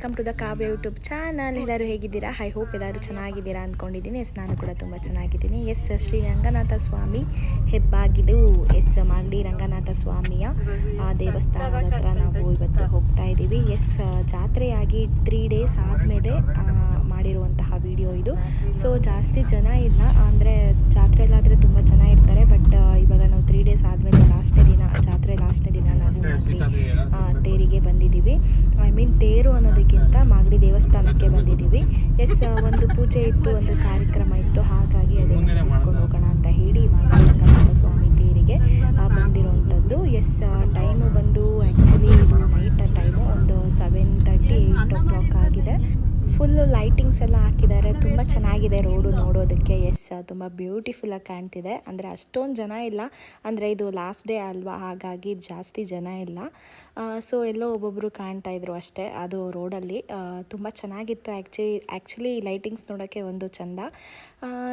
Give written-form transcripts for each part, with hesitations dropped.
Welcome to the Kavya YouTube channel. ಎಲ್ಲರೂ ಹೇಗಿದ್ದೀರಾ? I hope ಎಲ್ಲರೂ ಚೆನ್ನಾಗಿದ್ದೀರಾ ಅಂದ್ಕೊಂಡಿದ್ದೀನಿ. ನಾನು ಕೂಡ ತುಂಬ ಚೆನ್ನಾಗಿದ್ದೀನಿ. ಶ್ರೀ ರಂಗನಾಥ ಸ್ವಾಮಿ ಹೆಬ್ಬಾಗಿಲು ಮಾಗಡಿ ರಂಗನಾಥ ಸ್ವಾಮಿಯ ದೇವಸ್ಥಾನದ ಹತ್ರ ನಾವು ಇವತ್ತು ಹೋಗ್ತಾ ಇದ್ದೀವಿ. ಜಾತ್ರೆಯಾಗಿ 3 ಡೇಸ್ ಆದಮೇಲೆ ಮಾಡಿರುವಂತಹ ವಿಡಿಯೋ ಇದು. ಸೊ ಜಾಸ್ತಿ ಜನ ಇಲ್ಲ, ಅಂದರೆ ಜಾತ್ರೆಯಲ್ಲಾದರೆ ತುಂಬ ಜನ ಇರ್ತಾರೆ. ಬಟ್ ಇವಾಗ ನಾವು 3 ಡೇಸ್ ಆದಮೇಲೆ ಜಾತ್ರೆ ಲಾಸ್ಟ್ನೇ ದಿನ ನಾವು ಮಾಗಡಿ ತೇರಿಗೆ ಬಂದಿದ್ದೀವಿ. ತೇರು ಅನ್ನೋದಕ್ಕಿಂತ ಮಾಗಡಿ ದೇವಸ್ಥಾನಕ್ಕೆ ಬಂದಿದ್ದೀವಿ. ಒಂದು ಪೂಜೆ ಇತ್ತು, ಒಂದು ಕಾರ್ಯಕ್ರಮ ಇತ್ತು, ಹಾಗಾಗಿ ಅದನ್ನು ಮುಗಿಸ್ಕೊಂಡು ಹೋಗೋಣ ಅಂತ ಹೇಳಿ ಮಾಗಡಿ ರಂಗನಾಥ ಸ್ವಾಮಿ ತೇರಿಗೆ ಬಂದಿರೋವಂಥದ್ದು. ಟೈಮು ಬಂದು ಆ್ಯಕ್ಚುಲಿ ಇದು ನೈಟ್ ಟೈಮು, ಒಂದು 7:30 8 o'clock ಆಗಿದೆ. ಫುಲ್ಲು ಲೈಟಿಂಗ್ಸ್ ಎಲ್ಲ ಹಾಕಿದ್ದಾರೆ, ತುಂಬ ಚೆನ್ನಾಗಿದೆ ರೋಡು ನೋಡೋದಕ್ಕೆ. ತುಂಬ ಬ್ಯೂಟಿಫುಲ್ಲಾಗಿ ಕಾಣ್ತಿದೆ. ಅಂದರೆ ಅಷ್ಟೊಂದು ಜನ ಇಲ್ಲ, ಅಂದರೆ ಇದು ಲಾಸ್ಟ್ ಡೇ ಅಲ್ವಾ, ಹಾಗಾಗಿ ಜಾಸ್ತಿ ಜನ ಇಲ್ಲ. ಸೊ ಎಲ್ಲೋ ಒಬ್ಬೊಬ್ಬರು ಕಾಣ್ತಾಯಿದ್ರು ಅಷ್ಟೇ. ಅದು ರೋಡಲ್ಲಿ ತುಂಬ ಚೆನ್ನಾಗಿತ್ತು. ಆ್ಯಕ್ಚುಲಿ ಲೈಟಿಂಗ್ಸ್ ನೋಡೋಕ್ಕೆ ಒಂದು ಚೆಂದ,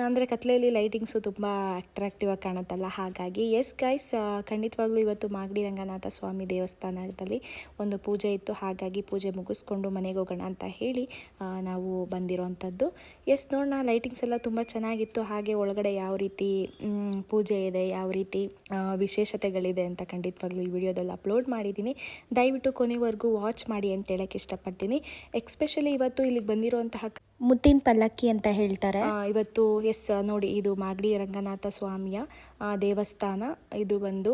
ಅಂದರೆ ಕತ್ಲೆಯಲ್ಲಿ ಲೈಟಿಂಗ್ಸು ತುಂಬ ಅಟ್ರಾಕ್ಟಿವ್ ಆಗಿ ಕಾಣುತ್ತಲ್ಲ, ಹಾಗಾಗಿ. ಗೈಸ್, ಖಂಡಿತವಾಗ್ಲೂ ಇವತ್ತು ಮಾಗಡಿ ರಂಗನಾಥ ಸ್ವಾಮಿ ದೇವಸ್ಥಾನದಲ್ಲಿ ಒಂದು ಪೂಜೆ ಇತ್ತು, ಹಾಗಾಗಿ ಪೂಜೆ ಮುಗಿಸ್ಕೊಂಡು ಮನೆಗೆ ಹೋಗೋಣ ಅಂತ ಹೇಳಿ ನಾವು ಬಂದಿರೋವಂಥದ್ದು. ನೋಡೋಣ, ಲೈಟಿಂಗ್ಸ್ ಎಲ್ಲ ತುಂಬ ಚೆನ್ನಾಗಿತ್ತು. ಹಾಗೆ ಒಳಗಡೆ ಯಾವ ರೀತಿ ಪೂಜೆ ಇದೆ, ಯಾವ ರೀತಿ ವಿಶೇಷತೆಗಳಿದೆ ಅಂತ ಖಂಡಿತವಾಗ್ಲೂ ಈ ವಿಡಿಯೋದಲ್ಲಿ ಅಪ್ಲೋಡ್ ಮಾಡಿದ್ದೀನಿ. ದಯವಿಟ್ಟು ಕೊನೆವರೆಗೂ ವಾಚ್ ಮಾಡಿ ಅಂತ ಹೇಳಕ್ಕೆ ಇಷ್ಟಪಡ್ತೀನಿ. ಎಕ್ಸ್ಪೆಷಲಿ ಇವತ್ತು ಇಲ್ಲಿಗೆ ಬಂದಿರುವಂತಹ ಮುತ್ತಿನ ಪಲ್ಲಕ್ಕಿ ಅಂತ ಹೇಳ್ತಾರೆ ಇವತ್ತು. ನೋಡಿ, ಇದು ಮಾಗಡಿ ರಂಗನಾಥ ಸ್ವಾಮಿಯ ದೇವಸ್ಥಾನ. ಇದು ಬಂದು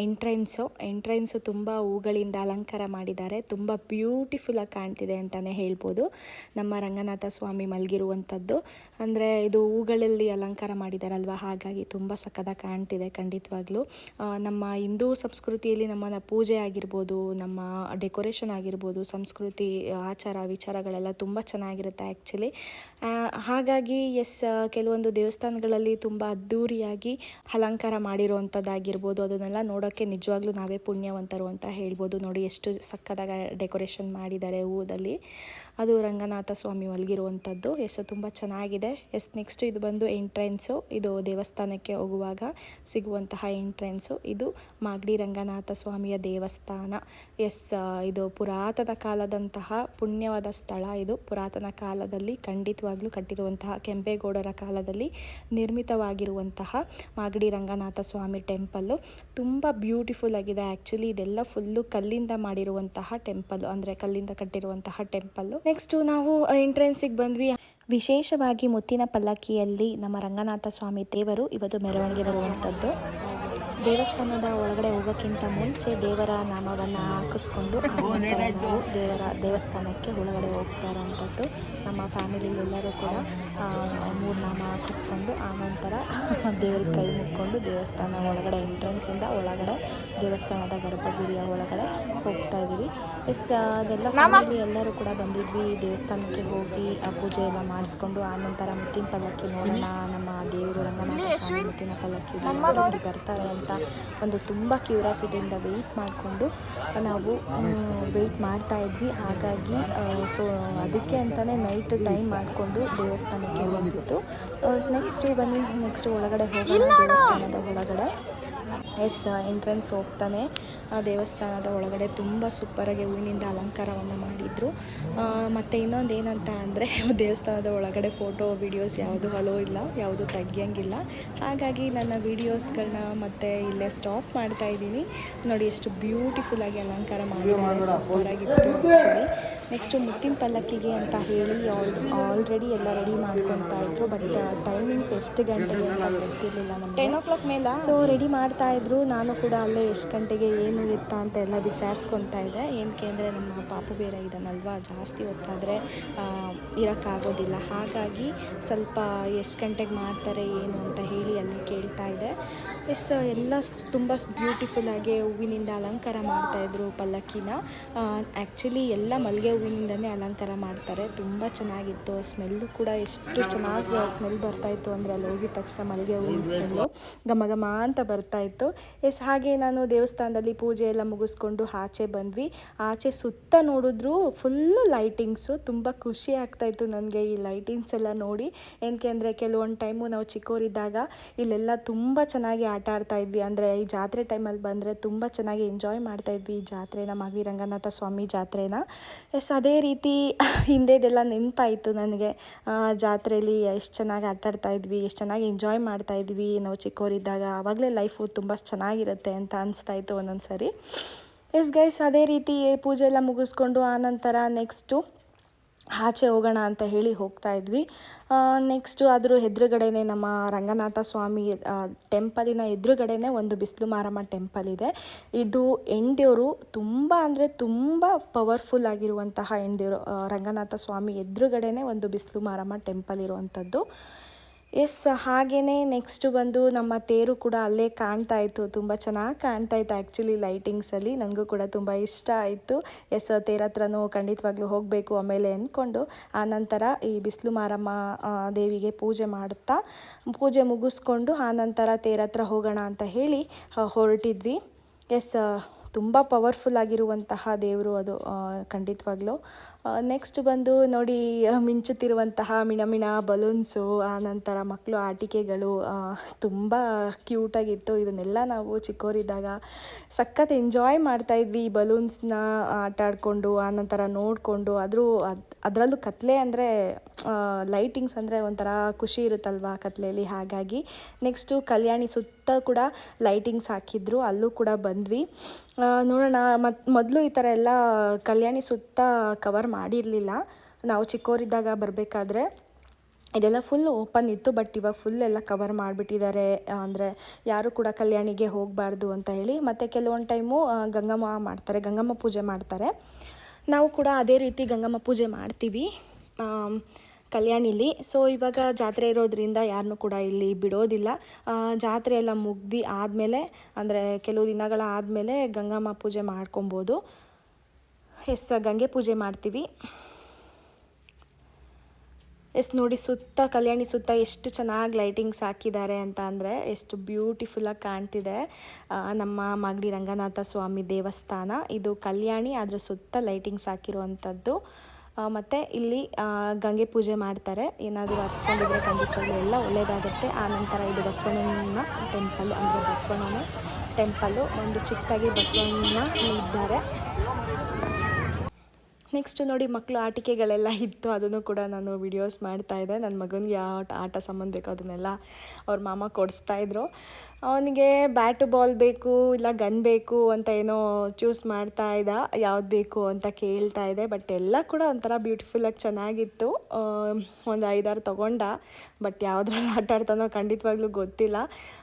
ಎಂಟ್ರೆನ್ಸು ತುಂಬ ಹೂಗಳಿಂದ ಅಲಂಕಾರ ಮಾಡಿದ್ದಾರೆ. ತುಂಬ ಬ್ಯೂಟಿಫುಲ್ಲಾಗಿ ಕಾಣ್ತಿದೆ ಅಂತಲೇ ಹೇಳ್ಬೋದು. ನಮ್ಮ ರಂಗನಾಥ ಸ್ವಾಮಿ ಮಲಗಿರುವಂಥದ್ದು, ಅಂದರೆ ಇದು ಹೂಗಳಲ್ಲಿ ಅಲಂಕಾರ ಮಾಡಿದಾರಲ್ವ, ಹಾಗಾಗಿ ತುಂಬ ಸಕ್ಕತ್ತಾಗಿ ಕಾಣ್ತಿದೆ ಖಂಡಿತವಾಗ್ಲೂ. ನಮ್ಮ ಹಿಂದೂ ಸಂಸ್ಕೃತಿಯಲ್ಲಿ ನಮ್ಮ ಪೂಜೆ ಆಗಿರ್ಬೋದು, ನಮ್ಮ ಡೆಕೋರೇಷನ್ ಆಗಿರ್ಬೋದು, ಸಂಸ್ಕೃತಿ ಆಚಾರ ವಿಚಾರಗಳೆಲ್ಲ ತುಂಬ ಚೆನ್ನಾಗಿರುತ್ತೆ ಆ್ಯಕ್ಚುಲಿ. ಹಾಗಾಗಿ ಕೆಲವೊಂದು ದೇವಸ್ಥಾನಗಳಲ್ಲಿ ತುಂಬ ಅದ್ಧೂರಿಯಾಗಿ ಅಲಂಕಾರ ಮಾಡಿರುವಂಥದ್ದಾಗಿರ್ಬೋದು, ಅದನ್ನೆಲ್ಲ ನೋಡೋಕ್ಕೆ ನಿಜವಾಗ್ಲೂ ನಾವೇ ಪುಣ್ಯವಂತರು ಅಂತ ಹೇಳ್ಬೋದು. ನೋಡಿ ಎಷ್ಟು ಸಕ್ಕತ್ತಾಗಿ ಡೆಕೋರೇಷನ್ ಮಾಡಿದ್ದಾರೆ ಹೂದಲ್ಲಿ. ಅದು ರಂಗನಾಥ ಸ್ವಾಮಿ ಮಲಗಿರುವಂಥದ್ದು. ತುಂಬ ಚೆನ್ನಾಗಿದೆ. ನೆಕ್ಸ್ಟ್ ಇದು ಬಂದು ಎಂಟ್ರೆನ್ಸು. ಇದು ದೇವಸ್ಥಾನಕ್ಕೆ ಹೋಗುವಾಗ ಸಿಗುವಂತಹ ಎಂಟ್ರೆನ್ಸು. ಇದು ಮಾಗಡಿ ರಂಗನಾಥ ಸ್ವಾಮಿಯ ದೇವಸ್ಥಾನ. ಇದು ಪುರಾತನ ಕಾಲದಂತಹ ಪುಣ್ಯವಾದ ಸ್ಥಳ. ಇದು ಪುರಾತನ ಕಾಲದಲ್ಲಿ ಖಂಡಿತವಾಗ್ಲೂ ಕಟ್ಟಿರುವಂತಹ ಕೆಂಪೇಗೌಡರ ಕಾಲದಲ್ಲಿ ನಿರ್ಮಿತವಾಗಿರುವಂತಹ ಮಾಗಡಿ ರಂಗನಾಥ ಸ್ವಾಮಿ ಟೆಂಪಲ್ಲು. ತುಂಬ ಬ್ಯೂಟಿಫುಲ್ ಆಗಿದೆ ಆ್ಯಕ್ಚುಲಿ. ಇದೆಲ್ಲ ಫುಲ್ಲು ಕಲ್ಲಿಂದ ಮಾಡಿರುವಂತಹ ಟೆಂಪಲ್, ಅಂದರೆ ಕಲ್ಲಿಂದ ಕಟ್ಟಿರುವಂತಹ ಟೆಂಪಲ್ಲು. ನೆಕ್ಸ್ಟು ನಾವು ಎಂಟ್ರೆನ್ಸಿಗೆ ಬಂದ್ವಿ. ವಿಶೇಷವಾಗಿ ಮುತ್ತಿನ ಪಲ್ಲಕ್ಕಿಯಲ್ಲಿ ನಮ್ಮ ರಂಗನಾಥ ಸ್ವಾಮಿ ದೇವರು ಇವತ್ತು ಮೆರವಣಿಗೆ ಬರುವಂಥದ್ದು. ದೇವಸ್ಥಾನದ ಒಳಗಡೆ ಹೋಗೋಕ್ಕಿಂತ ಮುಂಚೆ ದೇವರ ನಾಮವನ್ನು ಹಾಕಿಸ್ಕೊಂಡು ಆನಂತರ ನಾವು ದೇವಸ್ಥಾನಕ್ಕೆ ಒಳಗಡೆ ಹೋಗ್ತಾ ಇರೋವಂಥದ್ದು. ನಮ್ಮ ಫ್ಯಾಮಿಲಿಯಲ್ಲೆಲ್ಲರೂ ಕೂಡ 3 ನಾಮ ಹಾಕಿಸ್ಕೊಂಡು ಆನಂತರ ದೇವ್ರಿಗೆ ಕೈ ಮುಕ್ಕೊಂಡು ದೇವಸ್ಥಾನ ಒಳಗಡೆ ಎಂಟ್ರೆನ್ಸಿಂದ ಒಳಗಡೆ ದೇವಸ್ಥಾನದ ಗರ್ಭಗುಡಿಯ ಒಳಗಡೆ ಹೋಗ್ತಾ ಇದ್ದೀವಿ. ಅದೆಲ್ಲ ಫ್ಯಾಮಿಲಿ ಎಲ್ಲರೂ ಕೂಡ ಬಂದಿದ್ವಿ. ದೇವಸ್ಥಾನಕ್ಕೆ ಹೋಗಿ ಆ ಪೂಜೆ ಎಲ್ಲ ಮಾಡಿಸ್ಕೊಂಡು ಆನಂತರ ಮುತ್ತಿನ ಪಲ್ಲಕ್ಕಿ ನೋಡೋಣ, ನಮ್ಮ ದೇವರು ರಂಗನಾಥ ಸ್ವಾಮಿ ಮುತ್ತಿನ ಪಲ್ಲಕ್ಕಿ ಬರ್ತಾರೆ ಅಂತ ಒಂದು ತುಂಬ ಕ್ಯೂರಿಯಾಸಿಟಿಯಿಂದ ವೆಯ್ಟ್ ಮಾಡಿಕೊಂಡು ನಾವು ವೆಯ್ಟ್ ಮಾಡ್ತಾ ಇದ್ವಿ. ಹಾಗಾಗಿ ಅದಕ್ಕೆ ಅಂತಲೇ ನೈಟ್ ಟೈಮ್ ಮಾಡಿಕೊಂಡು ದೇವಸ್ಥಾನಕ್ಕೆ ಬಂದಿತ್ತು. ನೆಕ್ಸ್ಟ್ ಒಳಗಡೆ ಹೋಗೋಣ. ದೇವಸ್ಥಾನದ ಒಳಗಡೆ ಎಂಟ್ರೆನ್ಸ್ ಹೋಗ್ತಾನೆ ದೇವಸ್ಥಾನದ ಒಳಗಡೆ ತುಂಬ ಸೂಪರಾಗಿ ಹೂವಿನಿಂದ ಅಲಂಕಾರವನ್ನು ಮಾಡಿದರು. ಮತ್ತು ಇನ್ನೊಂದು ಏನಂತ ಅಂದರೆ ದೇವಸ್ಥಾನದ ಒಳಗಡೆ ಫೋಟೋ ವಿಡಿಯೋಸ್ ಯಾವುದು ಅಲೋ ಇಲ್ಲ, ಯಾವುದು ತೆಗಿಯೋಂಗಿಲ್ಲ. ಹಾಗಾಗಿ ನನ್ನ ವೀಡಿಯೋಸ್ಗಳನ್ನ ಮತ್ತೆ ಇಲ್ಲೇ ಸ್ಟಾಪ್ ಮಾಡ್ತಾ ಇದ್ದೀನಿ. ನೋಡಿ ಎಷ್ಟು ಬ್ಯೂಟಿಫುಲ್ಲಾಗಿ ಅಲಂಕಾರ ಮಾಡಿದ್ದಾರೆ, ಸೂಪರಾಗಿತ್ತು ಆ್ಯಕ್ಚುಲಿ. ನೆಕ್ಸ್ಟು ಮುತ್ತಿನ ಪಲ್ಲಕ್ಕಿಗೆ ಅಂತ ಹೇಳಿ ಆಲ್ರೆಡಿ ಎಲ್ಲ ರೆಡಿ ಮಾಡ್ಕೊತಾ ಇದ್ರು. ಬಟ್ ಟೈಮಿಂಗ್ಸ್ ಎಷ್ಟು ಗಂಟೆಗೆ ಅಂತ ಗೊತ್ತಿರಲಿಲ್ಲ ನಮಗೆ. 10 o'clock ಮೇಲೆ ಸೊ ರೆಡಿ ಮಾಡ್ತಾಯಿದ್ರು. ನಾನು ಕೂಡ ಅಲ್ಲೇ ಎಷ್ಟು ಗಂಟೆಗೆ ಏನು ಎತ್ತ ಅಂತ ಎಲ್ಲ ವಿಚಾರಿಸ್ಕೊತಾ ಇದ್ದೆ. ಏನಕ್ಕೆ ಅಂದರೆ ನಮ್ಮ ಪಾಪು ಬೇರೆ ಇದ್ದಾನಲ್ವ, ಜಾಸ್ತಿ ಹೊತ್ತಾದರೆ ಇರೋಕ್ಕಾಗೋದಿಲ್ಲ. ಹಾಗಾಗಿ ಸ್ವಲ್ಪ ಎಷ್ಟು ಗಂಟೆಗೆ ಮಾಡ್ತಾರೆ ಏನು ಅಂತ ಹೇಳಿ ಅಲ್ಲಿ ಕೇಳ್ತಾ ಇದೆ. ಎಲ್ಲ ತುಂಬ ಬ್ಯೂಟಿಫುಲ್ಲಾಗಿ ಹೂವಿನಿಂದ ಅಲಂಕಾರ ಮಾಡ್ತಾಯಿದ್ರು ಪಲ್ಲಕ್ಕಿನ. ಆ್ಯಕ್ಚುಲಿ ಎಲ್ಲ ಮಲ್ಲಿಗೆ ಹೂವಿನಿಂದನೇ ಅಲಂಕಾರ ಮಾಡ್ತಾರೆ. ತುಂಬ ಚೆನ್ನಾಗಿತ್ತು. ಸ್ಮೆಲ್ಲು ಕೂಡ ಎಷ್ಟು ಚೆನ್ನಾಗಿ ಸ್ಮೆಲ್ ಬರ್ತಾಯಿತ್ತು ಅಂದರೆ ಅಲ್ಲಿ ಹೋಗಿದ ತಕ್ಷಣ ಮಲ್ಲಿಗೆ ಹೂವಿನ ಸ್ಮೆಲ್ಲು ಘಮ ಘಮ ಅಂತ ಬರ್ತಾಯಿತ್ತು. ಹಾಗೆ ನಾನು ದೇವಸ್ಥಾನದಲ್ಲಿ ಪೂಜೆ ಎಲ್ಲ ಮುಗಿಸ್ಕೊಂಡು ಆಚೆ ಬಂದ್ವಿ. ಆಚೆ ಸುತ್ತ ನೋಡಿದ್ರು ಫುಲ್ಲು ಲೈಟಿಂಗ್ಸು. ತುಂಬ ಖುಷಿ ಆಗ್ತಾಯಿತ್ತು ನನಗೆ ಈ ಲೈಟಿಂಗ್ಸ್ ಎಲ್ಲ ನೋಡಿ. ಏನಕ್ಕೆ ಅಂದರೆ ಕೆಲವೊಂದು ಟೈಮು ನಾವು ಚಿಕ್ಕವರಿದ್ದಾಗ ಇಲ್ಲೆಲ್ಲ ತುಂಬ ಚೆನ್ನಾಗಿ ಆಟ ಆಡ್ತಾಯಿದ್ವಿ. ಅಂದರೆ ಈ ಜಾತ್ರೆ ಟೈಮಲ್ಲಿ ಬಂದರೆ ತುಂಬ ಚೆನ್ನಾಗಿ ಎಂಜಾಯ್ ಮಾಡ್ತಾಯಿದ್ವಿ ಈ ಜಾತ್ರೆನ, ಮಾಗಡಿ ರಂಗನಾಥ ಸ್ವಾಮಿ ಜಾತ್ರೆನ. ಎಸ್, ಅದೇ ರೀತಿ ಹಿಂದೆದೆಲ್ಲ ನೆನಪಾಯಿತು ನನಗೆ. ಜಾತ್ರೆಯಲ್ಲಿ ಎಷ್ಟು ಚೆನ್ನಾಗಿ ಆಟ ಆಡ್ತಾಯಿದ್ವಿ, ಎಷ್ಟು ಚೆನ್ನಾಗಿ ಎಂಜಾಯ್ ಮಾಡ್ತಾಯಿದ್ವಿ ನಾವು ಚಿಕ್ಕವರಿದ್ದಾಗ. ಆವಾಗಲೇ ಲೈಫು ತುಂಬ ಚೆನ್ನಾಗಿರುತ್ತೆ ಅಂತ ಅನಿಸ್ತಾಯಿತ್ತು ಒಂದೊಂದು ಸರಿ. ಎಸ್ ಗೈಸ್, ಅದೇ ರೀತಿ ಪೂಜೆ ಎಲ್ಲ ಮುಗಿಸ್ಕೊಂಡು ಆನಂತರ ನೆಕ್ಸ್ಟು ಆಚೆ ಹೋಗೋಣ ಅಂತ ಹೇಳಿ ಹೋಗ್ತಾ ಇದ್ವಿ. ನೆಕ್ಸ್ಟು ಅದ್ರ ಎದುರುಗಡೆನೇ ನಮ್ಮ ರಂಗನಾಥ ಸ್ವಾಮಿ ಟೆಂಪಲಿನ ಎದುರುಗಡೆನೇ ಒಂದು ಬಿಸಿಲು ಮಾರಮ್ಮ ಟೆಂಪಲ್ ಇದೆ. ಇದು ಹೆಣ್ದೇವರು, ತುಂಬ ಅಂದರೆ ತುಂಬ ಪವರ್ಫುಲ್ ಆಗಿರುವಂತಹ ಹೆಣ್ದೇವರು. ರಂಗನಾಥ ಸ್ವಾಮಿ ಎದುರುಗಡೆನೇ ಒಂದು ಬಿಸಿಲು ಮಾರಮ್ಮ ಟೆಂಪಲ್ ಇರುವಂಥದ್ದು. ಎಸ್, ಹಾಗೆಯೇ ನೆಕ್ಸ್ಟು ಬಂದು ನಮ್ಮ ತೇರು ಕೂಡ ಅಲ್ಲೇ ಕಾಣ್ತಾ ಇತ್ತು. ತುಂಬ ಚೆನ್ನಾಗಿ ಕಾಣ್ತಾ ಇತ್ತು ಆ್ಯಕ್ಚುಲಿ ಲೈಟಿಂಗ್ಸಲ್ಲಿ. ನನಗೂ ಕೂಡ ತುಂಬ ಇಷ್ಟ ಆಯಿತು. ಎಸ್, ತೇರ ಹತ್ರನೂ ಖಂಡಿತವಾಗ್ಲೂ ಹೋಗಬೇಕು ಆಮೇಲೆ ಅಂದ್ಕೊಂಡು ಆನಂತರ ಈ ಬಿಸಿಲು ಮಾರಮ್ಮ ದೇವಿಗೆ ಪೂಜೆ ಮಾಡುತ್ತಾ ಪೂಜೆ ಮುಗಿಸ್ಕೊಂಡು ಆನಂತರ ತೇರ ಹತ್ರ ಹೋಗೋಣ ಅಂತ ಹೇಳಿ ಹೊರಟಿದ್ವಿ. ಎಸ್, ತುಂಬ ಪವರ್ಫುಲ್ ಆಗಿರುವಂತಹ ದೇವರು ಅದು ಖಂಡಿತವಾಗ್ಲೂ. ನೆಕ್ಸ್ಟ್ ಬಂದು ನೋಡಿ, ಮಿಂಚುತ್ತಿರುವಂತಹ ಮಿಣಮಿಣ ಬಲೂನ್ಸು, ಆನಂತರ ಮಕ್ಕಳು ಆಟಿಕೆಗಳು ತುಂಬ ಕ್ಯೂಟಾಗಿತ್ತು. ಇದನ್ನೆಲ್ಲ ನಾವು ಚಿಕ್ಕವರಿದ್ದಾಗ ಸಖತ್ ಎಂಜಾಯ್ ಮಾಡ್ತಾಯಿದ್ವಿ. ಈ ಬಲೂನ್ಸ್ನ ಆಟ ಆಡಿಕೊಂಡು ಆನಂತರ ನೋಡಿಕೊಂಡು. ಅದರಲ್ಲೂ ಕತ್ಲೆ ಅಂದರೆ ಲೈಟಿಂಗ್ಸ್ ಅಂದರೆ ಒಂಥರ ಖುಷಿ ಇರುತ್ತಲ್ವ ಕತ್ಲೆಯಲ್ಲಿ. ಹಾಗಾಗಿ ನೆಕ್ಸ್ಟು ಕಲ್ಯಾಣಿ ಸುತ್ತ ಕೂಡ ಲೈಟಿಂಗ್ಸ್ ಹಾಕಿದ್ರು, ಅಲ್ಲೂ ಕೂಡ ಬಂದ್ವಿ. ನೋಡೋಣ, ಮೊದಲು ಈ ಥರ ಎಲ್ಲ ಕಲ್ಯಾಣಿ ಸುತ್ತ ಕವರ್ ಮಾಡಿರಲಿಲ್ಲ ನಾವು ಚಿಕ್ಕವರಿದ್ದಾಗ ಬರಬೇಕಾದ್ರೆ. ಇದೆಲ್ಲ ಫುಲ್ ಓಪನ್ ಇತ್ತು, ಬಟ್ ಇವಾಗ ಫುಲ್ ಎಲ್ಲ ಕವರ್ ಮಾಡಿಬಿಟ್ಟಿದ್ದಾರೆ. ಅಂದರೆ ಯಾರು ಕೂಡ ಕಲ್ಯಾಣಿಗೆ ಹೋಗಬಾರ್ದು ಅಂತ ಹೇಳಿ. ಮತ್ತು ಕೆಲವೊಂದು ಟೈಮು ಗಂಗಮ್ಮ ಪೂಜೆ ಮಾಡ್ತಾರೆ. ನಾವು ಕೂಡ ಅದೇ ರೀತಿ ಗಂಗಮ್ಮ ಪೂಜೆ ಮಾಡ್ತೀವಿ ಕಲ್ಯಾಣಿಲಿ. ಸೊ ಇವಾಗ ಜಾತ್ರೆ ಇರೋದ್ರಿಂದ ಯಾರನ್ನೂ ಕೂಡ ಇಲ್ಲಿ ಬಿಡೋದಿಲ್ಲ. ಜಾತ್ರೆ ಎಲ್ಲ ಮುಗ್ದು ಆದಮೇಲೆ, ಅಂದರೆ ಕೆಲವು ದಿನಗಳ ಆದಮೇಲೆ ಗಂಗಮ್ಮ ಪೂಜೆ ಮಾಡ್ಕೊಬೋದು. ಎಸ್, ಗಂಗೆ ಪೂಜೆ ಮಾಡ್ತೀವಿ. ಎಸ್, ನೋಡಿ ಸುತ್ತ ಕಲ್ಯಾಣಿ ಸುತ್ತ ಎಷ್ಟು ಚೆನ್ನಾಗಿ ಲೈಟಿಂಗ್ಸ್ ಹಾಕಿದ್ದಾರೆ ಅಂತ ಅಂದರೆ ಎಷ್ಟು ಬ್ಯೂಟಿಫುಲ್ಲಾಗಿ ಕಾಣ್ತಿದೆ. ನಮ್ಮ ಮಾಗಡಿ ರಂಗನಾಥ ಸ್ವಾಮಿ ದೇವಸ್ಥಾನ ಇದು ಕಲ್ಯಾಣಿ, ಅದರ ಸುತ್ತ ಲೈಟಿಂಗ್ಸ್ ಹಾಕಿರುವಂಥದ್ದು. ಮತ್ತು ಇಲ್ಲಿ ಗಂಗೆ ಪೂಜೆ ಮಾಡ್ತಾರೆ. ಏನಾದರೂ ಹರಿಸ್ಕೊಂಡಿದ್ರೆ ಖಂಡಿತವಾಗ್ಲೂ ಎಲ್ಲ ಒಳ್ಳೆಯದಾಗುತ್ತೆ. ಆನಂತರ ಇದು ಬಸವಣ್ಣನ ಟೆಂಪಲ್, ಅಂದರೆ ಬಸವಣ್ಣನ ಟೆಂಪಲ್ಲು. ಒಂದು ಚಿಕ್ಕದಾಗಿ ಬಸವಣ್ಣ ಇದ್ದಾರೆ. ನೆಕ್ಸ್ಟು ನೋಡಿ, ಮಕ್ಕಳು ಆಟಿಕೆಗಳೆಲ್ಲ ಇತ್ತು, ಅದನ್ನು ಕೂಡ ನಾನು ವಿಡಿಯೋಸ್ ಮಾಡ್ತಾಯಿದ್ದೆ. ನನ್ನ ಮಗನಿಗೆ ಯಾವ ಆಟ ಸಾಮಾನು ಬೇಕೋ ಅದನ್ನೆಲ್ಲ ಅವ್ರ ಮಾಮ ಕೊಡಿಸ್ತಾಯಿದ್ರು. ಅವನಿಗೆ ಬ್ಯಾಟು ಬಾಲ್ ಬೇಕು ಇಲ್ಲ ಗನ್ ಬೇಕು ಅಂತ ಏನೋ ಚೂಸ್ ಮಾಡ್ತಾ ಇದ್ದ, ಯಾವ್ದು ಬೇಕು ಅಂತ ಕೇಳ್ತಾ ಇದೆ. ಬಟ್ ಎಲ್ಲ ಕೂಡ ಒಂಥರ ಬ್ಯೂಟಿಫುಲ್ಲಾಗಿ ಚೆನ್ನಾಗಿತ್ತು. ಒಂದು 5-6 ತೊಗೊಂಡ, ಬಟ್ ಯಾವುದ್ರಲ್ಲಿ ಆಟ ಆಡ್ತಾನೋ ಖಂಡಿತವಾಗ್ಲೂ ಗೊತ್ತಿಲ್ಲ.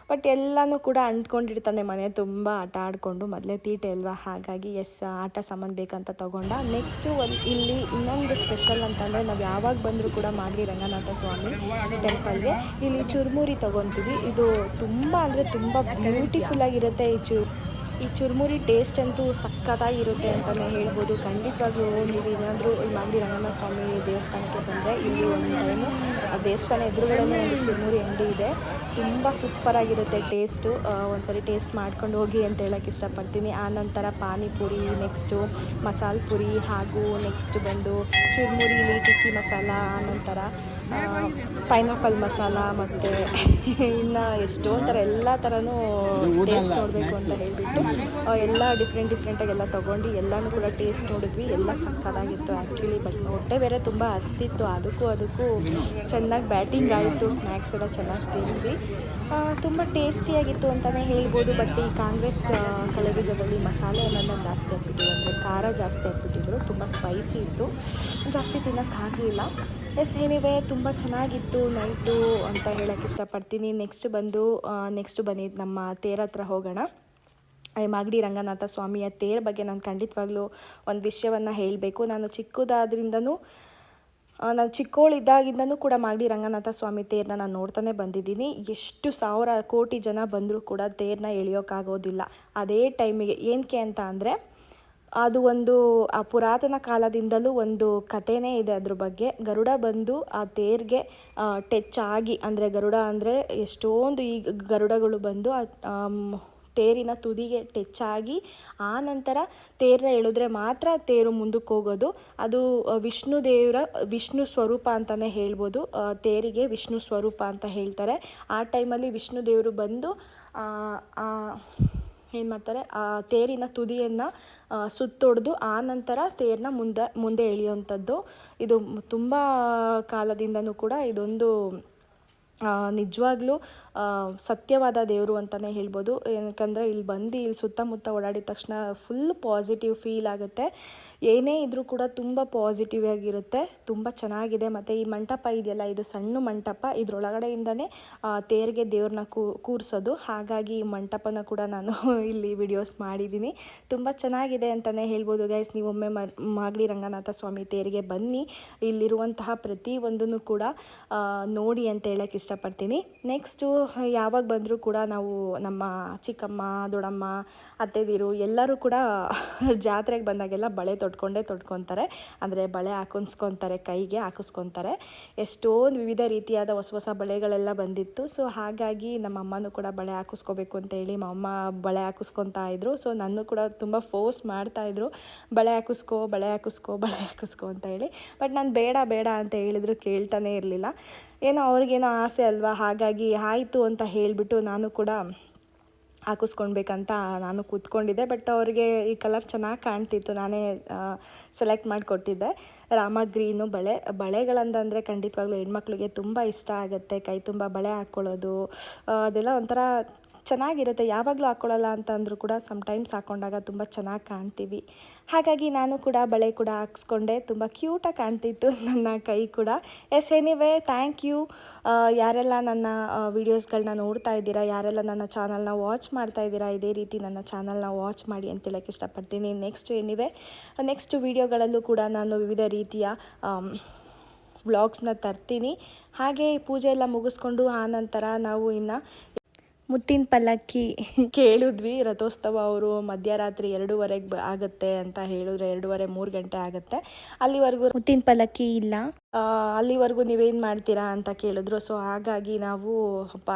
ಬಟ್ ಎಲ್ಲನೂ ಕೂಡ ಅಂಟ್ಕೊಂಡಿರ್ತಾನೆ ಮನೆ ತುಂಬ ಆಟ ಆಡಿಕೊಂಡು, ಮೊದಲೇ ತೀಟೆ ಅಲ್ವಾ. ಹಾಗಾಗಿ ಎಸ್, ಆಟ ಸಾಮಾನು ಬೇಕಂತ ತೊಗೊಂಡ. ನೆಕ್ಸ್ಟು ಇಲ್ಲಿ ಇನ್ನೊಂದು ಸ್ಪೆಷಲ್ ಅಂತಂದರೆ, ನಾವು ಯಾವಾಗ ಬಂದರೂ ಕೂಡ ಮಾಗಡಿ ರಂಗನಾಥ ಸ್ವಾಮಿ ಟೆಂಪಲ್ಗೆ ಇಲ್ಲಿ ಚುರುಮುರಿ ತೊಗೊತೀವಿ. ಇದು ತುಂಬ ಅಂದರೆ ತುಂಬ ಬ್ಯೂಟಿಫುಲ್ಲಾಗಿರುತ್ತೆ. ಈ ಚುರುಮುರಿ ಟೇಸ್ಟ್ ಅಂತೂ ಸಖತ್ತಾಗಿರುತ್ತೆ ಅಂತಲೇ ಹೇಳ್ಬೋದು. ಖಂಡಿತವಾಗ್ಲೂ ನೀವು ಏನಾದರೂ ಈ ಮಾಗಡಿ ರಂಗನಾಥ ಸ್ವಾಮಿ ದೇವಸ್ಥಾನಕ್ಕೆ ಬಂದರೆ ಇಲ್ಲಿ ಒಂದು ಟೈಮು ಆ ದೇವಸ್ಥಾನ ಎದುರುಗಡೆನೇ ಒಂದು ಚುರುಮುರಿ ಅಂಗಡಿ ಇದೆ. ತುಂಬ ಸೂಪರಾಗಿರುತ್ತೆ ಟೇಸ್ಟು. ಒಂದ್ಸರಿ ಟೇಸ್ಟ್ ಮಾಡ್ಕೊಂಡು ಹೋಗಿ ಅಂತ ಹೇಳೋಕ್ಕೆ ಇಷ್ಟಪಡ್ತೀನಿ. ಆನಂತರ ಪಾನಿಪುರಿ, ನೆಕ್ಸ್ಟು ಮಸಾಲೆ ಪುರಿ, ಹಾಗೂ ನೆಕ್ಸ್ಟ್ ಬಂದು ಚುರುಮುರಿಲಿ ಟಿಕ್ಕಿ ಮಸಾಲ, ಆನಂತರ ಪೈನಾಪಲ್ ಮಸಾಲ, ಮತ್ತು ಇನ್ನು ಎಷ್ಟೊಂದು ಥರ ಎಲ್ಲ ಥರನೂ ಟೇಸ್ಟ್ ನೋಡಬೇಕು ಅಂತ ಹೇಳಿಬಿಟ್ಟು ಎಲ್ಲ ಡಿಫ್ರೆಂಟಾಗೆಲ್ಲ ತೊಗೊಂಡು ಎಲ್ಲನೂ ಕೂಡ ಟೇಸ್ಟ್ ನೋಡಿದ್ವಿ. ಎಲ್ಲ ಸಕ್ಕತ್ತಾಗಿತ್ತು ಆ್ಯಕ್ಚುಲಿ. ಬಟ್ ಹೊಟ್ಟೆ ಬೇರೆ ತುಂಬ ಹಸ್ತಿತ್ತು. ಅದಕ್ಕೂ ಚೆನ್ನಾಗಿ ಬ್ಯಾಟಿಂಗ್ ಆಯಿತು. ಸ್ನ್ಯಾಕ್ಸ್ ಎಲ್ಲ ಚೆನ್ನಾಗಿ ತಿಂದ್ವಿ. ತುಂಬ ಟೇಸ್ಟಿಯಾಗಿತ್ತು ಅಂತಲೇ ಹೇಳ್ಬೋದು. ಬಟ್ ಈ ಕಾಂಗ್ರೆಸ್ ಕಳೆಬೀಜದಲ್ಲಿ ಮಸಾಲೆಯನ್ನು ಜಾಸ್ತಿ ಹಾಕ್ಬಿಟ್ಟಿದ್ರು, ಅಂದರೆ ಖಾರ ಜಾಸ್ತಿ ಹಾಕ್ಬಿಟ್ಟಿದ್ರು. ತುಂಬ ಸ್ಪೈಸಿ ಇತ್ತು, ಜಾಸ್ತಿ ತಿನ್ನೋಕ್ಕಾಗಲಿಲ್ಲ. ಎಸ್, ಏನಿವೆ ತುಂಬ ಚೆನ್ನಾಗಿತ್ತು ನೈಟು ಅಂತ ಹೇಳೋಕ್ಕೆ ಇಷ್ಟಪಡ್ತೀನಿ. ನೆಕ್ಸ್ಟ್ ಬನ್ನಿ ನಮ್ಮ ತೇರ ಹತ್ರ ಹೋಗೋಣ. ಮಾಗಡಿ ರಂಗನಾಥ ಸ್ವಾಮಿಯ ತೇರ ಬಗ್ಗೆ ನಾನು ಖಂಡಿತವಾಗ್ಲೂ ಒಂದು ವಿಷಯವನ್ನು ಹೇಳಬೇಕು. ನಾನು ಚಿಕ್ಕವಳಿದ್ದಾಗಿಂದನೂ ಕೂಡ ಮಾಗಡಿ ರಂಗನಾಥ ಸ್ವಾಮಿ ತೇರನ್ನ ನಾನು ನೋಡ್ತಾನೆ ಬಂದಿದ್ದೀನಿ. ಎಷ್ಟು 1000 ಕೋಟಿ ಜನ ಬಂದರೂ ಕೂಡ ತೇರನ್ನ ಎಳೆಯೋಕ್ಕಾಗೋದಿಲ್ಲ ಅದೇ ಟೈಮಿಗೆ. ಏನಕ್ಕೆ ಅಂತ ಅಂದರೆ, ಅದು ಒಂದು ಆ ಪುರಾತನ ಕಾಲದಿಂದಲೂ ಒಂದು ಕಥೆನೇ ಇದೆ ಅದ್ರ ಬಗ್ಗೆ. ಗರುಡ ಬಂದು ಆ ತೇರಿಗೆ ಟಚ್ ಆಗಿ, ಅಂದರೆ ಗರುಡ ಅಂದರೆ ಎಷ್ಟೊಂದು ಈ ಗರುಡಗಳು ಬಂದು ತೇರಿನ ತುದಿಗೆ ಟಚ್ ಆಗಿ ಆ ನಂತರ ತೇರನ್ನ ಎಳೆದ್ರೆ ಮಾತ್ರ ತೇರು ಮುಂದಕ್ಕೆ ಹೋಗೋದು. ಅದು ವಿಷ್ಣು ಸ್ವರೂಪ ಅಂತಲೇ ಹೇಳ್ಬೋದು. ತೇರಿಗೆ ವಿಷ್ಣು ಸ್ವರೂಪ ಅಂತ ಹೇಳ್ತಾರೆ. ಆ ಟೈಮಲ್ಲಿ ವಿಷ್ಣು ದೇವರು ಬಂದು ಏನು ಮಾಡ್ತಾರೆ, ಆ ತೇರಿನ ತುದಿಯನ್ನು ಸುತ್ತೊಡೆದು ಆ ನಂತರ ತೇರನ್ನ ಮುಂದೆ ಎಳೆಯುವಂಥದ್ದು. ಇದು ತುಂಬ ಕಾಲದಿಂದನೂ ಕೂಡ ಇದೊಂದು ನಿಜವಾಗ್ಲೂ ಸತ್ಯವಾದ ದೇವರು ಅಂತಲೇ ಹೇಳ್ಬೋದು. ಏನಕ್ಕಂದರೆ ಇಲ್ಲಿ ಸುತ್ತಮುತ್ತ ಓಡಾಡಿದ ತಕ್ಷಣ ಫುಲ್ ಪಾಸಿಟಿವ್ ಫೀಲ್ ಆಗುತ್ತೆ. ಏನೇ ಇದ್ದರೂ ಕೂಡ ತುಂಬ ಪಾಸಿಟಿವ್ ಆಗಿರುತ್ತೆ. ತುಂಬ ಚೆನ್ನಾಗಿದೆ. ಮತ್ತು ಈ ಮಂಟಪ ಇದೆಯಲ್ಲ, ಇದು ಸಣ್ಣ ಮಂಟಪ. ಇದರೊಳಗಡೆಯಿಂದನೇ ತೇರಿಗೆ ದೇವ್ರನ್ನ ಕೂರಿಸೋದು. ಹಾಗಾಗಿ ಈ ಮಂಟಪನ ಕೂಡ ನಾನು ಇಲ್ಲಿ ವಿಡಿಯೋಸ್ ಮಾಡಿದ್ದೀನಿ. ತುಂಬ ಚೆನ್ನಾಗಿದೆ ಅಂತಲೇ ಹೇಳ್ಬೋದು ಗೈಸ್. ನೀವೊಮ್ಮೆ ಮಾಗಡಿ ರಂಗನಾಥ ಸ್ವಾಮಿ ತೇರಿಗೆ ಬನ್ನಿ. ಇಲ್ಲಿರುವಂತಹ ಪ್ರತಿಯೊಂದನ್ನು ಕೂಡ ನೋಡಿ ಅಂತ ಹೇಳೋಕ್ಕೆ ಇಷ್ಟಪಡ್ತೀನಿ. ನೆಕ್ಸ್ಟು ಯಾವಾಗ ಬಂದರೂ ಕೂಡ ನಾವು ನಮ್ಮ ಚಿಕ್ಕಮ್ಮ, ದೊಡ್ಡಮ್ಮ, ಅತ್ತೆದಿರು ಎಲ್ಲರೂ ಕೂಡ ಜಾತ್ರೆಗೆ ಬಂದಾಗೆಲ್ಲ ಬಳೆ ತೊಟ್ಕೊತಾರೆ. ಅಂದರೆ ಬಳೆ ಹಾಕಿಸ್ಕೊತಾರೆ, ಕೈಗೆ ಹಾಕಿಸ್ಕೊತಾರೆ. ಎಷ್ಟೊಂದು ವಿವಿಧ ರೀತಿಯಾದ ಹೊಸ ಬಳೆಗಳೆಲ್ಲ ಬಂದಿತ್ತು. ಸೊ ಹಾಗಾಗಿ ನಮ್ಮ ಅಮ್ಮನೂ ಕೂಡ ಬಳೆ ಹಾಕಿಸ್ಕೋಬೇಕು ಅಂತ ಹೇಳಿ ಅಮ್ಮ ಬಳೆ ಹಾಕಿಸ್ಕೊತಾ ಇದ್ರು. ಸೊ ನನ್ನ ಕೂಡ ತುಂಬ ಫೋರ್ಸ್ ಮಾಡ್ತಾಯಿದ್ರು, ಬಳೆ ಹಾಕಿಸ್ಕೋ ಅಂತ ಹೇಳಿ. ಬಟ್ ನಾನು ಬೇಡ ಅಂತ ಹೇಳಿದ್ರು ಕೇಳ್ತಾನೆ ಇರಲಿಲ್ಲ. ಏನೋ ಅವ್ರಿಗೇನೋ ಆಸೆ ಅಲ್ವಾ, ಹಾಗಾಗಿ ಆಯಿತು ಅಂತ ಹೇಳಿಬಿಟ್ಟು ನಾನು ಕೂಡ ಹಾಕಿಸ್ಕೊಳ್ಬೇಕಂತ ನಾನು ಕೂತ್ಕೊಂಡಿದ್ದೆ. ಬಟ್ ಅವ್ರಿಗೆ ಈ ಕಲರ್ ಚೆನ್ನಾಗಿ ಕಾಣ್ತಿತ್ತು, ನಾನೇ ಸೆಲೆಕ್ಟ್ ಮಾಡಿಕೊಟ್ಟಿದ್ದೆ. ರಾಮ ಗ್ರೀನು ಬಳೆಗಳಂತಂದರೆ ಖಂಡಿತವಾಗ್ಲೂ ಹೆಣ್ಮಕ್ಳಿಗೆ ತುಂಬ ಇಷ್ಟ ಆಗುತ್ತೆ. ಕೈ ತುಂಬ ಬಳೆ ಹಾಕ್ಕೊಳ್ಳೋದು ಅದೆಲ್ಲ ಒಂಥರ ಚೆನ್ನಾಗಿರುತ್ತೆ. ಯಾವಾಗಲೂ ಹಾಕ್ಕೊಳ್ಳಲ್ಲ ಅಂತ ಅಂದರೂ ಕೂಡ ಸಮ್ಟೈಮ್ಸ್ ಹಾಕ್ಕೊಂಡಾಗ ತುಂಬ ಚೆನ್ನಾಗಿ ಕಾಣ್ತೀವಿ. ಹಾಗಾಗಿ ನಾನು ಕೂಡ ಬಳೆ ಕೂಡ ಹಾಕ್ಸ್ಕೊಂಡೆ. ತುಂಬ ಕ್ಯೂಟಾಗಿ ಕಾಣ್ತಿತ್ತು ನನ್ನ ಕೈ ಕೂಡ. ಎನಿವೇ ಥ್ಯಾಂಕ್ ಯು ಯಾರೆಲ್ಲ ನನ್ನ ವೀಡಿಯೋಸ್ಗಳನ್ನ ನೋಡ್ತಾ ಇದ್ದೀರಾ, ಯಾರೆಲ್ಲ ನನ್ನ ಚಾನಲ್ನ ವಾಚ್ ಮಾಡ್ತಾ ಇದ್ದೀರಾ, ಇದೇ ರೀತಿ ನನ್ನ ಚಾನಲ್ನ ವಾಚ್ ಮಾಡಿ ಅಂತ ಹೇಳೋಕ್ಕೆ ಇಷ್ಟಪಡ್ತೀನಿ. ನೆಕ್ಸ್ಟ್ ವೀಡಿಯೋಗಳಲ್ಲೂ ಕೂಡ ನಾನು ವಿವಿಧ ರೀತಿಯ ವ್ಲಾಗ್ಸ್ನ ತರ್ತೀನಿ. ಹಾಗೆ ಪೂಜೆ ಎಲ್ಲ ಮುಗಿಸ್ಕೊಂಡು ಆನಂತರ ನಾವು ಇನ್ನು ಮುತ್ತಿನ ಪಲ್ಲಕ್ಕಿ ಕೇಳಿದ್ವಿ. ರಥೋತ್ಸವ ಅವರು ಮಧ್ಯರಾತ್ರಿ 2:30 ಆಗುತ್ತೆ ಅಂತ ಹೇಳಿದ್ರೆ 2:30-3 ಗಂಟೆ ಆಗುತ್ತೆ. ಅಲ್ಲಿವರೆಗೂ ಮುತ್ತಿನ ಪಲ್ಲಕ್ಕಿ ಇಲ್ಲ, ಅಲ್ಲಿವರೆಗೂ ನೀವೇನು ಮಾಡ್ತೀರಾ ಅಂತ ಕೇಳಿದ್ರು. ಸೊ ಹಾಗಾಗಿ ನಾವು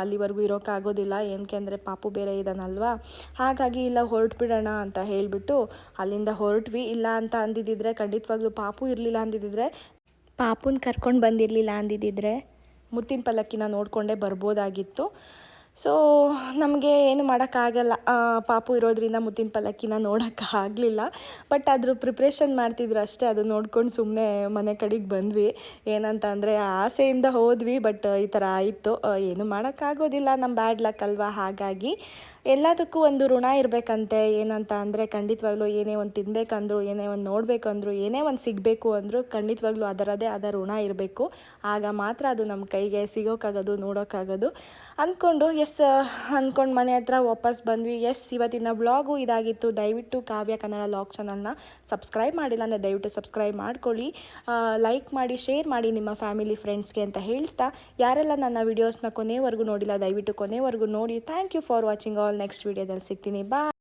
ಅಲ್ಲಿವರೆಗೂ ಇರೋಕ್ಕಾಗೋದಿಲ್ಲ, ಏನಕ್ಕೆ ಅಂದರೆ ಪಾಪು ಬೇರೆ ಇದ್ದಾನಲ್ವಾ. ಹಾಗಾಗಿ ಇಲ್ಲ ಹೊರಟ್ಬಿಡೋಣ ಅಂತ ಹೇಳಿಬಿಟ್ಟು ಅಲ್ಲಿಂದ ಹೊರಟ್ವಿ. ಇಲ್ಲ ಅಂತ ಅಂದಿದ್ದಿದ್ರೆ ಖಂಡಿತವಾಗ್ಲೂ ಪಾಪು ಇರಲಿಲ್ಲ ಅಂದಿದ್ದಿದ್ರೆ, ಪಾಪುನ ಕರ್ಕೊಂಡು ಬಂದಿರಲಿಲ್ಲ ಅಂದಿದ್ದಿದ್ರೆ ಮುತ್ತಿನ ಪಲ್ಲಕ್ಕಿನ ನೋಡಿಕೊಂಡೇ ಬರ್ಬೋದಾಗಿತ್ತು. ಸೊ ನಮಗೆ ಏನು ಮಾಡೋಕ್ಕಾಗಲ್ಲ, ಪಾಪು ಇರೋದ್ರಿಂದ ಮುತ್ತಿನ ಪಲ್ಲಕ್ಕಿನ ನೋಡೋಕ್ಕಾಗಲಿಲ್ಲ. ಬಟ್ ಅದ್ರ ಪ್ರಿಪ್ರೇಷನ್ ಮಾಡ್ತಿದ್ರು ಅಷ್ಟೇ, ಅದು ನೋಡ್ಕೊಂಡು ಸುಮ್ಮನೆ ಮನೆ ಕಡೆಗೆ ಬಂದ್ವಿ. ಏನಂತ ಅಂದರೆ ಆಸೆಯಿಂದ ಹೋದ್ವಿ, ಬಟ್ ಈ ಥರ ಆಯಿತು. ಏನು ಮಾಡೋಕ್ಕಾಗೋದಿಲ್ಲ, ನಮ್ಮ ಬ್ಯಾಡ್ ಲಕ್ ಅಲ್ವಾ. ಹಾಗಾಗಿ ಎಲ್ಲದಕ್ಕೂ ಒಂದು ಋಣ ಇರಬೇಕಂತೆ. ಏನಂತ ಅಂದರೆ ಖಂಡಿತವಾಗ್ಲೂ ಏನೇ ಒಂದು ತಿನ್ನಬೇಕಂದ್ರು, ಏನೇ ಒಂದು ನೋಡಬೇಕಂದ್ರು, ಏನೇ ಒಂದು ಸಿಗಬೇಕು ಅಂದರೂ ಖಂಡಿತವಾಗ್ಲೂ ಅದರದೇ ಆದ ಋಣ ಇರಬೇಕು. ಆಗ ಮಾತ್ರ ಅದು ನಮ್ಮ ಕೈಗೆ ಸಿಗೋಕ್ಕಾಗೋದು, ನೋಡೋಕ್ಕಾಗೋದು. ಅಂದ್ಕೊಂಡು ಮನೆ ಹತ್ರ ವಾಪಸ್ ಬಂದ್ವಿ. ಇವತ್ತಿನ ವ್ಲಾಗು ಇದಾಗಿತ್ತು. ದಯವಿಟ್ಟು ಕಾವ್ಯ ಕನ್ನಡ ವ್ಲಾಗ್ ಚಾನಲ್ನ ಸಬ್ಸ್ಕ್ರೈಬ್ ಮಾಡಿಲ್ಲ ಅಂದರೆ ದಯವಿಟ್ಟು ಸಬ್ಸ್ಕ್ರೈಬ್ ಮಾಡ್ಕೊಳ್ಳಿ, ಲೈಕ್ ಮಾಡಿ, ಶೇರ್ ಮಾಡಿ ನಿಮ್ಮ ಫ್ಯಾಮಿಲಿ ಫ್ರೆಂಡ್ಸ್ಗೆ ಅಂತ ಹೇಳ್ತಾ, ಯಾರೆಲ್ಲ ನನ್ನ ವೀಡಿಯೋಸ್ನ ಕೊನೆವರೆಗೂ ನೋಡಿಲ್ಲ ದಯವಿಟ್ಟು ಕೊನೆವರೆಗೂ ನೋಡಿ. Thank you for watching all. Next ವೀಡಿಯೋದಲ್ಲಿ ಸಿಗ್ತೀನಿ. ಬಾಯ್.